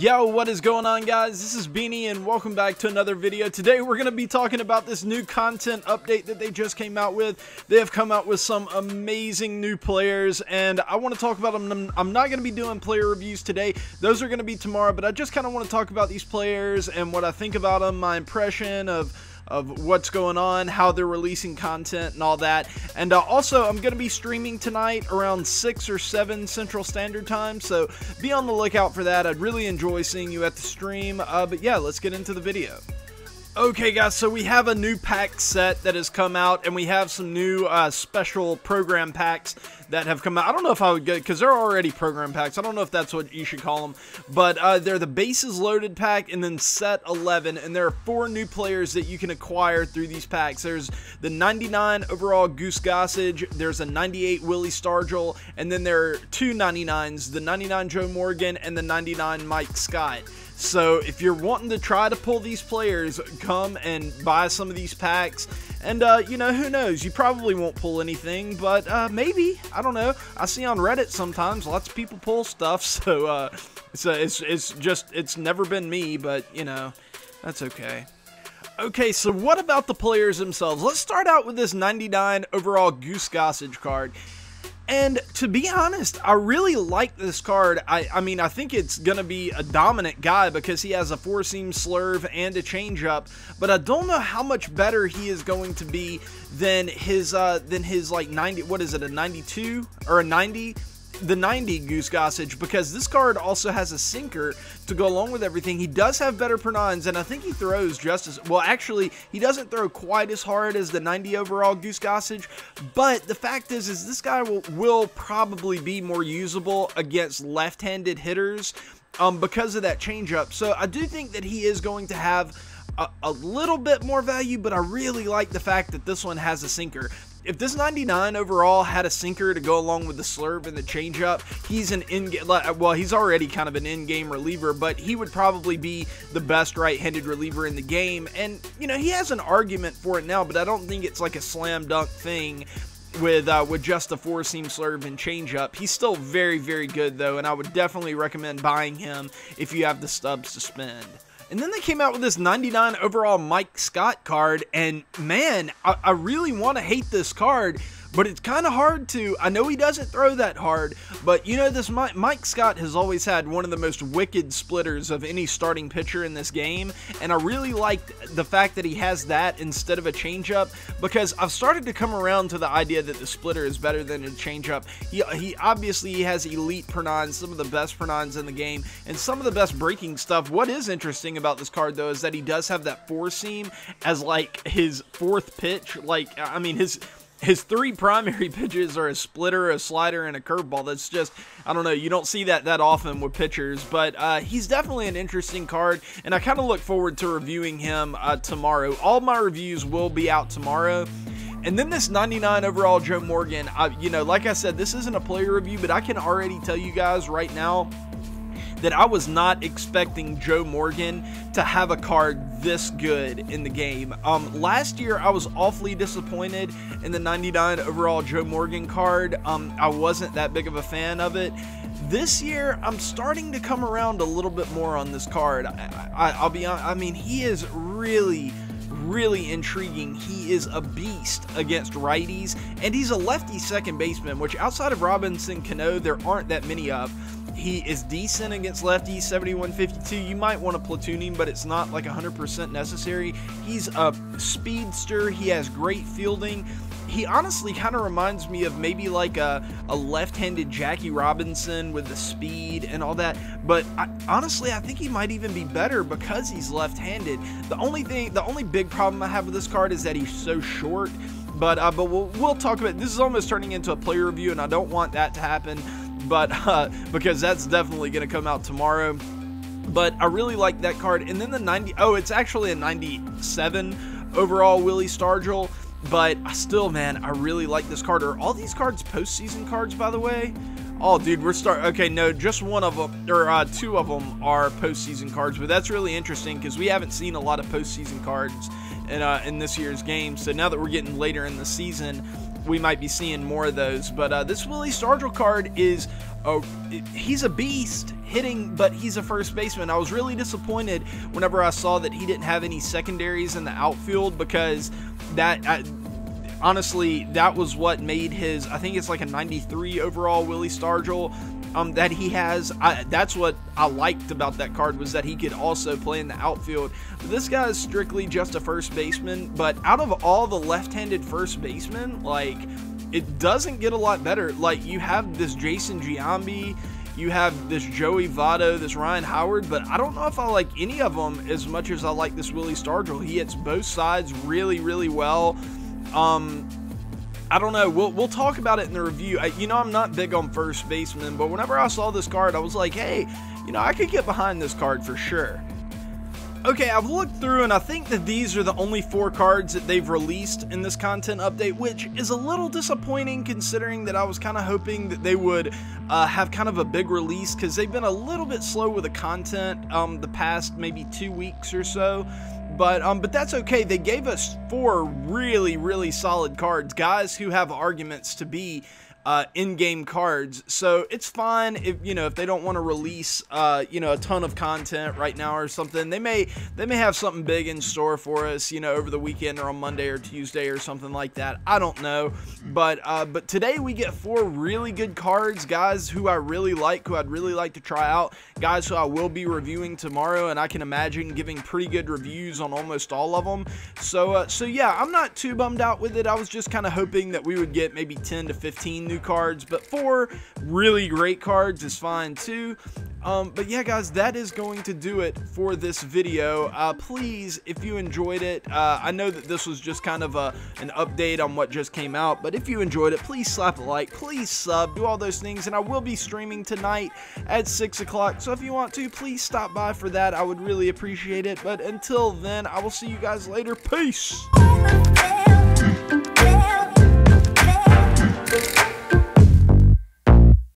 Yo, what is going on, guys? This is Beanie and welcome back to another video. Today we're going to be talking about this new content update that they just came out with. They have come out with some amazing new players and I want to talk about them. I'm not going to be doing player reviews today. Those are going to be tomorrow, but I just kind of want to talk about these players and what I think about them, my impression of what's going on, how they're releasing content and all that. And also, I'm going to be streaming tonight around 6 or 7 Central Standard Time, so be on the lookout for that. I'd really enjoy seeing you at the stream, but yeah, let's get into the video. Okay guys, so we have a new pack set that has come out, and we have some new special program packs that have come out. I don't know if I would get, because they're already program packs. I don't know if that's what you should call them, but they're the bases loaded pack and then set 11, and there are 4 new players that you can acquire through these packs. There's the 99 overall Goose Gossage, there's a 98 Willie Stargell, and then there are 2 99s, the 99 Joe Morgan and the 99 Mike Scott. So if you're wanting to try to pull these players, come and buy some of these packs. And, you know, who knows? You probably won't pull anything, but maybe. I don't know. I see on Reddit sometimes lots of people pull stuff, so it's never been me, but, you know, that's okay. Okay, so what about the players themselves? Let's start out with this 99 overall Goose Gossage card. And to be honest, I really like this card. I mean, I think it's going to be a dominant guy because he has a 4-seam slurve and a changeup, but I don't know how much better he is going to be than his like 90, what is it, a 92 or a 90? The 90 Goose Gossage, because this card also has a sinker to go along with everything. He does have better per nines, and I think he throws just as well. Actually, he doesn't throw quite as hard as the 90 overall Goose Gossage, but the fact is this guy will probably be more usable against left-handed hitters because of that changeup. So I do think that he is going to have a little bit more value, but I really like the fact that this one has a sinker. If this 99 overall had a sinker to go along with the slurve and the changeup, he's an well, he's already kind of an in-game reliever, but he would probably be the best right-handed reliever in the game. And, you know, he has an argument for it now, but I don't think it's like a slam dunk thing with just a 4-seam slurve and changeup. He's still very, very good, though, and I would definitely recommend buying him if you have the stubs to spend. And then they came out with this 99 overall Mike Scott card, and man, I really want to hate this card, but it's kind of hard to. I know he doesn't throw that hard, but you know, this Mike Scott has always had one of the most wicked splitters of any starting pitcher in this game, and I really like the fact that he has that instead of a changeup, because I've started to come around to the idea that the splitter is better than a changeup. He obviously has elite per nines, some of the best per nines in the game, and some of the best breaking stuff. What is interesting about this card, though, is that he does have that 4-seam as like his 4th pitch. Like, I mean, his 3 primary pitches are a splitter, a slider, and a curveball. That's just, I don't know, you don't see that often with pitchers, but he's definitely an interesting card, and I kind of look forward to reviewing him tomorrow. All my reviews will be out tomorrow. And then this 99 overall Joe Morgan, you know, like I said, this isn't a player review, but I can already tell you guys right now that I was not expecting Joe Morgan to have a card this good in the game. Last year, I was awfully disappointed in the 99 overall Joe Morgan card. I wasn't that big of a fan of it. This year, I'm starting to come around a little bit more on this card. I'll be honest, I mean, he is really intriguing. He is a beast against righties, and he's a lefty second baseman, which outside of Robinson Cano, there aren't that many of. He is decent against lefties, 71-52. You might want to platoon him, but it's not like 100% necessary. He's a speedster. He has great fielding. He honestly kind of reminds me of maybe like a left-handed Jackie Robinson with the speed and all that. But honestly, I think he might even be better because he's left-handed. The only big problem I have with this card is that he's so short. But we'll talk about it. This is almost turning into a player review, and I don't want that to happen. But because that's definitely going to come out tomorrow. But I really like that card. And then the 90, oh, it's actually a 97 overall Willie Stargell. But still, man, I really like this card. Are all these cards postseason cards, by the way? Oh, dude, okay, no, just one of them, or 2 of them are postseason cards, but that's really interesting because we haven't seen a lot of postseason cards in this year's game. So now that we're getting later in the season, we might be seeing more of those. But this Willie Stargell card is, he's a beast hitting, but he's a first baseman. I was really disappointed whenever I saw that he didn't have any secondaries in the outfield, because that, honestly, that was what made his, I think it's like a 93 overall Willie Stargell that he has. That's what I liked about that card, was that he could also play in the outfield. But this guy is strictly just a first baseman, but out of all the left-handed first basemen, like, it doesn't get a lot better. Like, you have this Jason Giambi, you have this Joey Votto, this Ryan Howard, but I don't know if I like any of them as much as I like this Willie Stargell. He hits both sides really, really well. I don't know. We'll talk about it in the review. You know, I'm not big on first baseman, but whenever I saw this card, I was like, hey, you know, I could get behind this card for sure. Okay, I've looked through, and I think that these are the only 4 cards that they've released in this content update, which is a little disappointing considering that I was kind of hoping that they would have kind of a big release, because they've been a little bit slow with the content the past maybe 2 weeks or so. But that's okay. They gave us 4 really, really solid cards, guys who have arguments to be in-game cards. So it's fine if, you know, if they don't want to release you know, a ton of content right now or something. They may have something big in store for us, you know, over the weekend or on Monday or Tuesday or something like that. I don't know. But today we get 4 really good cards, guys who I really like, who I'd really like to try out, guys who I will be reviewing tomorrow, and I can imagine giving pretty good reviews on almost all of them. So yeah, I'm not too bummed out with it. I was just kind of hoping that we would get maybe 10 to 15 new cards, but 4 really great cards is fine too. But yeah, guys, that is going to do it for this video. Please, if you enjoyed it, I know that this was just kind of an update on what just came out, but if you enjoyed it, please slap a like, please sub, do all those things, and I will be streaming tonight at 6 o'clock, so if you want to, please stop by for that. I would really appreciate it. But until then, I will see you guys later. Peace!